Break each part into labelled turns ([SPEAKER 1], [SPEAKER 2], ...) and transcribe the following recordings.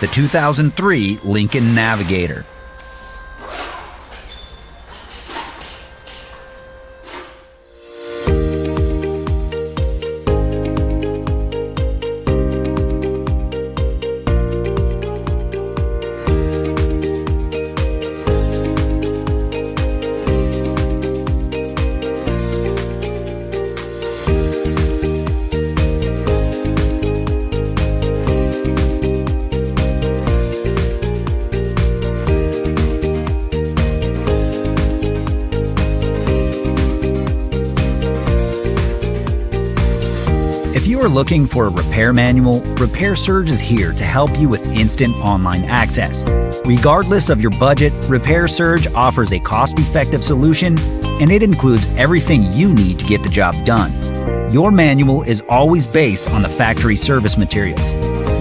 [SPEAKER 1] the 2003 Lincoln Navigator. If you are looking for a repair manual, Repair Surge is here to help you with instant online access. Regardless of your budget, Repair Surge offers a cost-effective solution, and it includes everything you need to get the job done. Your manual is always based on the factory service materials.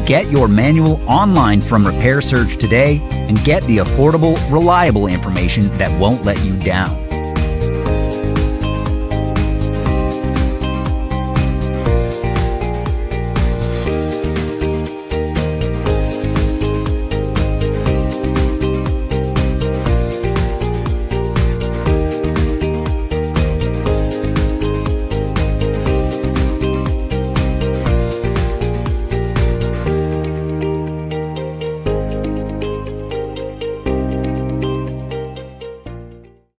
[SPEAKER 1] Get your manual online from Repair Surge today and get the affordable, reliable information that won't let you down.